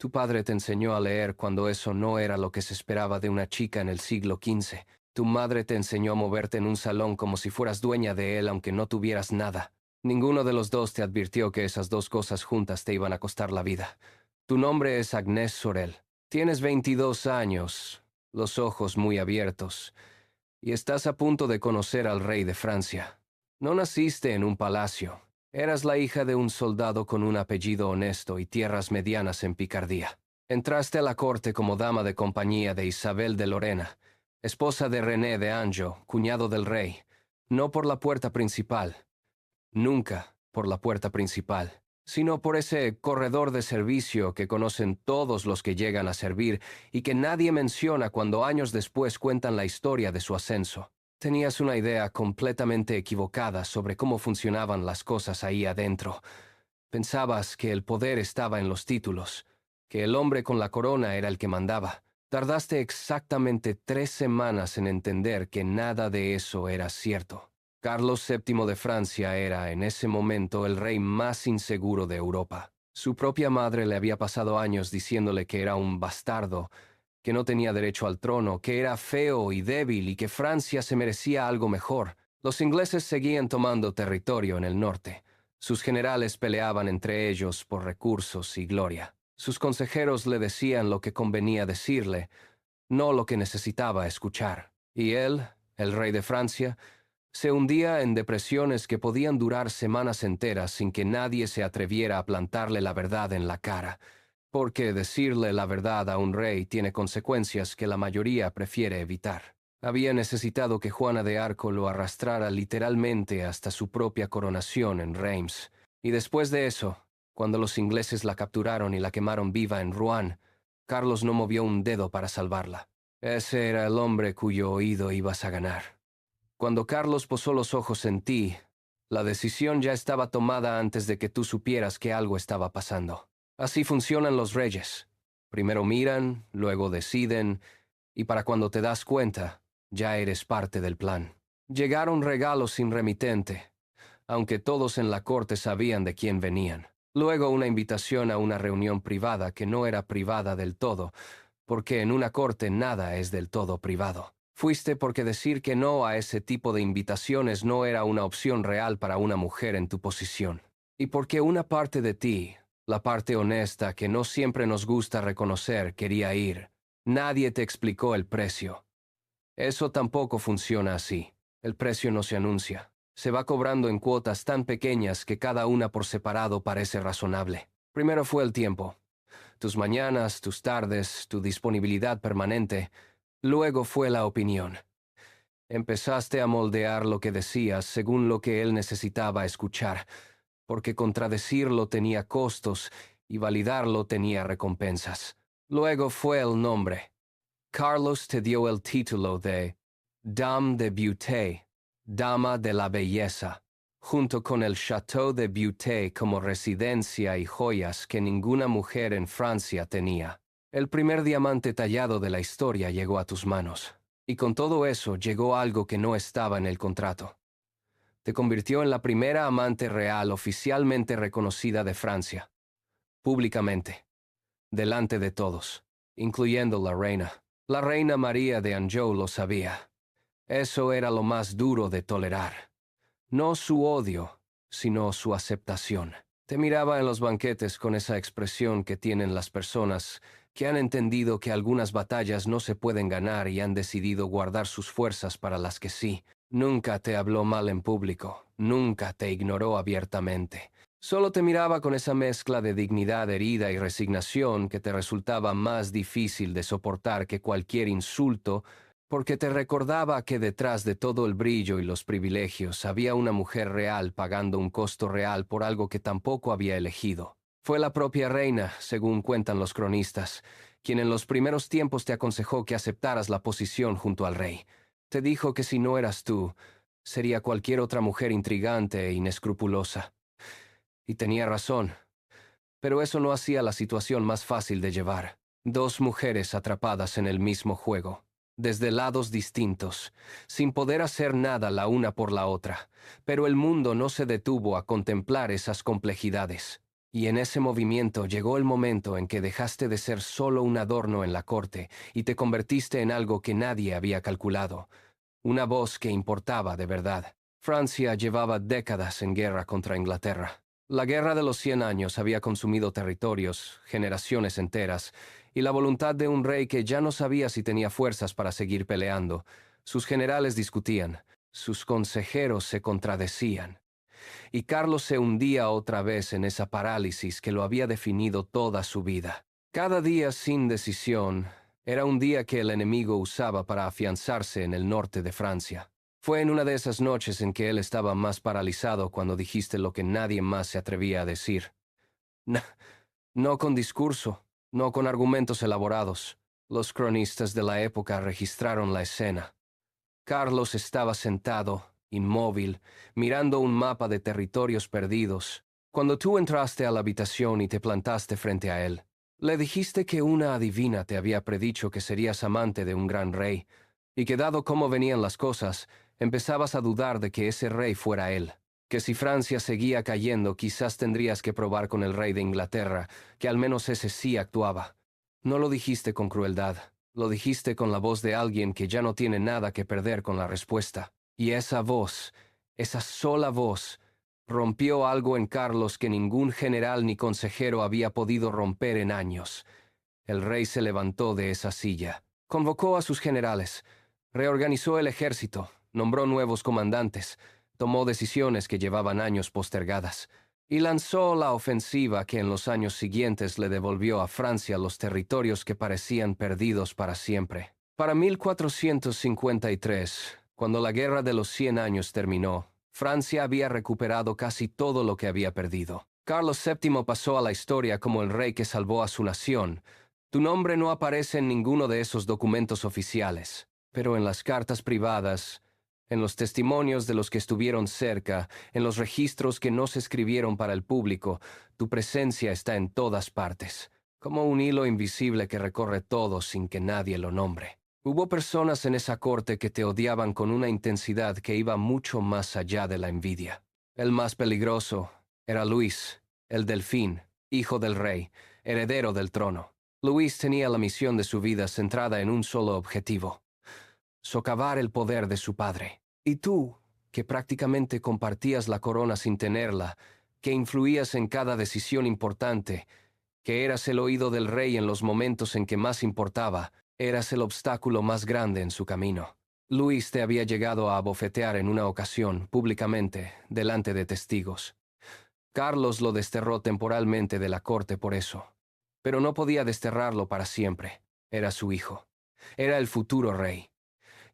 Tu padre te enseñó a leer cuando eso no era lo que se esperaba de una chica en el siglo XV. Tu madre te enseñó a moverte en un salón como si fueras dueña de él aunque no tuvieras nada. Ninguno de los dos te advirtió que esas dos cosas juntas te iban a costar la vida. Tu nombre es Agnès Sorel. Tienes 22 años, los ojos muy abiertos, y estás a punto de conocer al rey de Francia. No naciste en un palacio. Eras la hija de un soldado con un apellido honesto y tierras medianas en Picardía. Entraste a la corte como dama de compañía de Isabel de Lorena, esposa de René de Anjou, cuñado del rey, no por la puerta principal, nunca por la puerta principal, sino por ese corredor de servicio que conocen todos los que llegan a servir y que nadie menciona cuando años después cuentan la historia de su ascenso. Tenías una idea completamente equivocada sobre cómo funcionaban las cosas ahí adentro. Pensabas que el poder estaba en los títulos, que el hombre con la corona era el que mandaba. Tardaste exactamente 3 semanas en entender que nada de eso era cierto. Carlos VII de Francia era, en ese momento, el rey más inseguro de Europa. Su propia madre le había pasado años diciéndole que era un bastardo, que no tenía derecho al trono, que era feo y débil y que Francia se merecía algo mejor. Los ingleses seguían tomando territorio en el norte. Sus generales peleaban entre ellos por recursos y gloria. Sus consejeros le decían lo que convenía decirle, no lo que necesitaba escuchar. Y él, el rey de Francia, se hundía en depresiones que podían durar semanas enteras sin que nadie se atreviera a plantarle la verdad en la cara, porque decirle la verdad a un rey tiene consecuencias que la mayoría prefiere evitar. Había necesitado que Juana de Arco lo arrastrara literalmente hasta su propia coronación en Reims. Y después de eso, cuando los ingleses la capturaron y la quemaron viva en Rouen, Carlos no movió un dedo para salvarla. Ese era el hombre cuyo oído ibas a ganar. Cuando Carlos posó los ojos en ti, la decisión ya estaba tomada antes de que tú supieras que algo estaba pasando. Así funcionan los reyes. Primero miran, luego deciden, y para cuando te das cuenta, ya eres parte del plan. Llegaron regalos sin remitente, aunque todos en la corte sabían de quién venían. Luego una invitación a una reunión privada que no era privada del todo, porque en una corte nada es del todo privado. Fuiste porque decir que no a ese tipo de invitaciones no era una opción real para una mujer en tu posición. Y porque una parte de ti, la parte honesta que no siempre nos gusta reconocer, quería ir. Nadie te explicó el precio. Eso tampoco funciona así. El precio no se anuncia. Se va cobrando en cuotas tan pequeñas que cada una por separado parece razonable. Primero fue el tiempo. Tus mañanas, tus tardes, tu disponibilidad permanente. Luego fue la opinión. Empezaste a moldear lo que decías según lo que él necesitaba escuchar, porque contradecirlo tenía costos y validarlo tenía recompensas. Luego fue el nombre. Carlos te dio el título de Dame de Beauté, Dama de la Belleza, junto con el Château de Beauté como residencia y joyas que ninguna mujer en Francia tenía. El primer diamante tallado de la historia llegó a tus manos, y con todo eso llegó algo que no estaba en el contrato. Te convirtió en la primera amante real oficialmente reconocida de Francia, públicamente, delante de todos, incluyendo la reina. La reina María de Anjou lo sabía. Eso era lo más duro de tolerar. No su odio, sino su aceptación. Te miraba en los banquetes con esa expresión que tienen las personas que han entendido que algunas batallas no se pueden ganar y han decidido guardar sus fuerzas para las que sí. Nunca te habló mal en público, nunca te ignoró abiertamente. Solo te miraba con esa mezcla de dignidad herida y resignación que te resultaba más difícil de soportar que cualquier insulto, porque te recordaba que detrás de todo el brillo y los privilegios había una mujer real pagando un costo real por algo que tampoco había elegido. Fue la propia reina, según cuentan los cronistas, quien en los primeros tiempos te aconsejó que aceptaras la posición junto al rey. Te dijo que si no eras tú, sería cualquier otra mujer intrigante e inescrupulosa. Y tenía razón, pero eso no hacía la situación más fácil de llevar. Dos mujeres atrapadas en el mismo juego, desde lados distintos, sin poder hacer nada la una por la otra, pero el mundo no se detuvo a contemplar esas complejidades. Y en ese movimiento llegó el momento en que dejaste de ser solo un adorno en la corte y te convertiste en algo que nadie había calculado, una voz que importaba de verdad. Francia llevaba décadas en guerra contra Inglaterra. La Guerra de los 100 años había consumido territorios, generaciones enteras, y la voluntad de un rey que ya no sabía si tenía fuerzas para seguir peleando. Sus generales discutían, sus consejeros se contradecían, y Carlos se hundía otra vez en esa parálisis que lo había definido toda su vida. Cada día sin decisión era un día que el enemigo usaba para afianzarse en el norte de Francia. Fue en una de esas noches en que él estaba más paralizado cuando dijiste lo que nadie más se atrevía a decir. No, no con discurso, no con argumentos elaborados. Los cronistas de la época registraron la escena. Carlos estaba sentado, inmóvil, mirando un mapa de territorios perdidos. Cuando tú entraste a la habitación y te plantaste frente a él, le dijiste que una adivina te había predicho que serías amante de un gran rey, y que dado cómo venían las cosas, empezabas a dudar de que ese rey fuera él, que si Francia seguía cayendo quizás tendrías que probar con el rey de Inglaterra, que al menos ese sí actuaba. No lo dijiste con crueldad, lo dijiste con la voz de alguien que ya no tiene nada que perder con la respuesta. Y esa voz, esa sola voz, rompió algo en Carlos que ningún general ni consejero había podido romper en años. El rey se levantó de esa silla, convocó a sus generales, reorganizó el ejército, nombró nuevos comandantes, tomó decisiones que llevaban años postergadas, y lanzó la ofensiva que en los años siguientes le devolvió a Francia los territorios que parecían perdidos para siempre. Para 1453, cuando la Guerra de los 100 años terminó, Francia había recuperado casi todo lo que había perdido. Carlos VII pasó a la historia como el rey que salvó a su nación. Tu nombre no aparece en ninguno de esos documentos oficiales, pero en las cartas privadas, en los testimonios de los que estuvieron cerca, en los registros que no se escribieron para el público, tu presencia está en todas partes, como un hilo invisible que recorre todo sin que nadie lo nombre. Hubo personas en esa corte que te odiaban con una intensidad que iba mucho más allá de la envidia. El más peligroso era Luis, el Delfín, hijo del rey, heredero del trono. Luis tenía la misión de su vida centrada en un solo objetivo: socavar el poder de su padre. Y tú, que prácticamente compartías la corona sin tenerla, que influías en cada decisión importante, que eras el oído del rey en los momentos en que más importaba, eras el obstáculo más grande en su camino. Luis te había llegado a abofetear en una ocasión, públicamente, delante de testigos. Carlos lo desterró temporalmente de la corte por eso, pero no podía desterrarlo para siempre. Era su hijo. Era el futuro rey.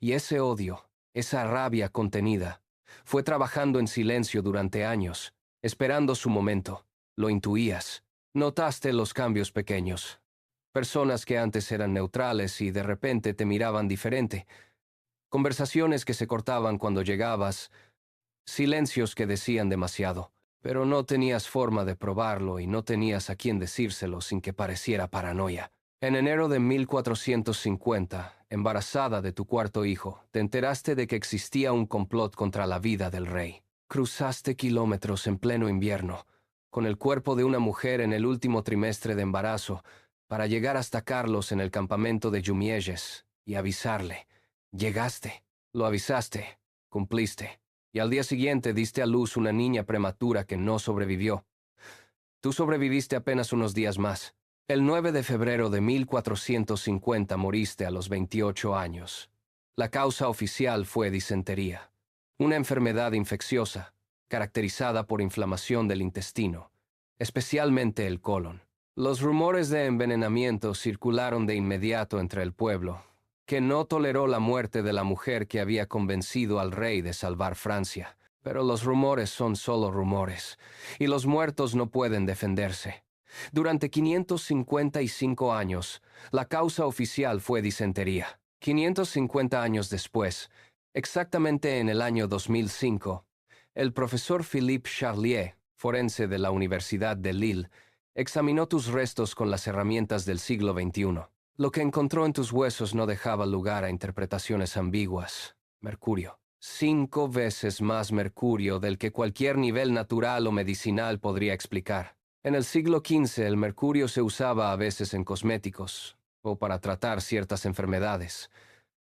Y ese odio, esa rabia contenida, fue trabajando en silencio durante años, esperando su momento. Lo intuías. Notaste los cambios pequeños. Personas que antes eran neutrales y de repente te miraban diferente. Conversaciones que se cortaban cuando llegabas. Silencios que decían demasiado. Pero no tenías forma de probarlo y no tenías a quién decírselo sin que pareciera paranoia. En enero de 1450, embarazada de tu cuarto hijo, te enteraste de que existía un complot contra la vida del rey. Cruzaste kilómetros en pleno invierno, con el cuerpo de una mujer en el último trimestre de embarazo, para llegar hasta Carlos en el campamento de Jumièges y avisarle. Llegaste, lo avisaste, cumpliste, y al día siguiente diste a luz una niña prematura que no sobrevivió. Tú sobreviviste apenas unos días más. El 9 de febrero de 1450 moriste a los 28 años. La causa oficial fue disentería, una enfermedad infecciosa, caracterizada por inflamación del intestino, especialmente el colon. Los rumores de envenenamiento circularon de inmediato entre el pueblo, que no toleró la muerte de la mujer que había convencido al rey de salvar Francia. Pero los rumores son solo rumores, y los muertos no pueden defenderse. Durante 555 años, la causa oficial fue disentería. 550 años después, exactamente en el año 2005, el profesor Philippe Charlier, forense de la Universidad de Lille, examinó tus restos con las herramientas del siglo XXI. Lo que encontró en tus huesos no dejaba lugar a interpretaciones ambiguas. Mercurio. 5 veces más mercurio del que cualquier nivel natural o medicinal podría explicar. En el siglo XV el mercurio se usaba a veces en cosméticos o para tratar ciertas enfermedades,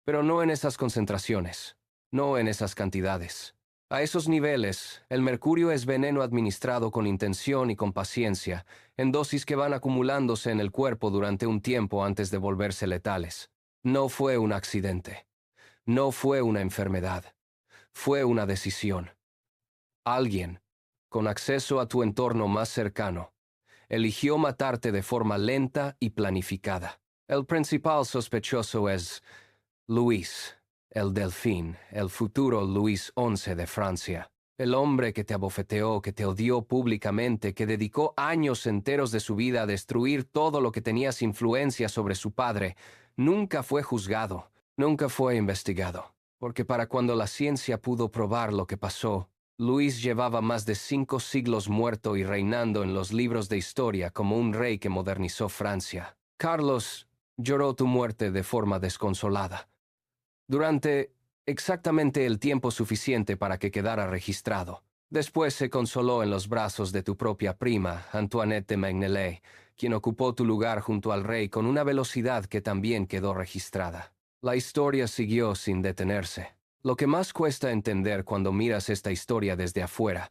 pero no en esas concentraciones, no en esas cantidades. A esos niveles, el mercurio es veneno administrado con intención y con paciencia, en dosis que van acumulándose en el cuerpo durante un tiempo antes de volverse letales. No fue un accidente, no fue una enfermedad, fue una decisión. Alguien, con acceso a tu entorno más cercano, eligió matarte de forma lenta y planificada. El principal sospechoso es Luis, el Delfín, el futuro Luis XI de Francia. El hombre que te abofeteó, que te odió públicamente, que dedicó años enteros de su vida a destruir todo lo que tenías influencia sobre su padre, nunca fue juzgado, nunca fue investigado. Porque para cuando la ciencia pudo probar lo que pasó, Luis llevaba más de 5 siglos muerto y reinando en los libros de historia como un rey que modernizó Francia. Carlos lloró tu muerte de forma desconsolada, durante exactamente el tiempo suficiente para que quedara registrado. Después se consoló en los brazos de tu propia prima, Antoinette de Magnelay, quien ocupó tu lugar junto al rey con una velocidad que también quedó registrada. La historia siguió sin detenerse. Lo que más cuesta entender cuando miras esta historia desde afuera,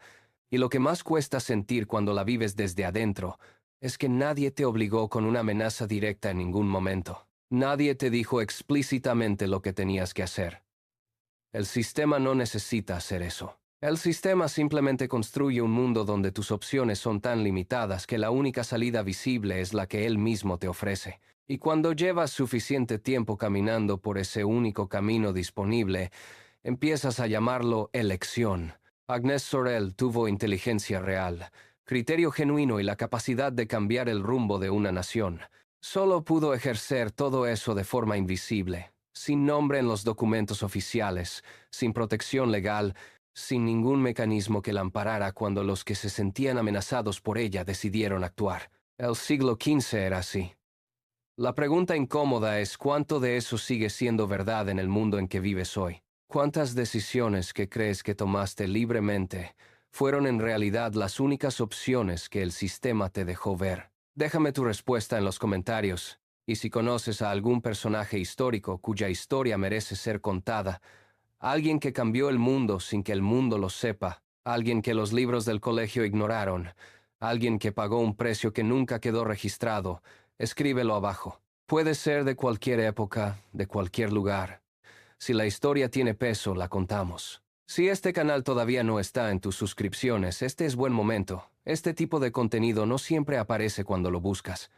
y lo que más cuesta sentir cuando la vives desde adentro, es que nadie te obligó con una amenaza directa en ningún momento. Nadie te dijo explícitamente lo que tenías que hacer. El sistema no necesita hacer eso. El sistema simplemente construye un mundo donde tus opciones son tan limitadas que la única salida visible es la que él mismo te ofrece. Y cuando llevas suficiente tiempo caminando por ese único camino disponible, empiezas a llamarlo elección. Agnès Sorel tuvo inteligencia real, criterio genuino y la capacidad de cambiar el rumbo de una nación. Solo pudo ejercer todo eso de forma invisible, sin nombre en los documentos oficiales, sin protección legal, sin ningún mecanismo que la amparara cuando los que se sentían amenazados por ella decidieron actuar. El siglo XV era así. La pregunta incómoda es cuánto de eso sigue siendo verdad en el mundo en que vives hoy. ¿Cuántas decisiones que crees que tomaste libremente fueron en realidad las únicas opciones que el sistema te dejó ver? Déjame tu respuesta en los comentarios, y si conoces a algún personaje histórico cuya historia merece ser contada, alguien que cambió el mundo sin que el mundo lo sepa, alguien que los libros del colegio ignoraron, alguien que pagó un precio que nunca quedó registrado, escríbelo abajo. Puede ser de cualquier época, de cualquier lugar. Si la historia tiene peso, la contamos. Si este canal todavía no está en tus suscripciones, este es buen momento. Este tipo de contenido no siempre aparece cuando lo buscas.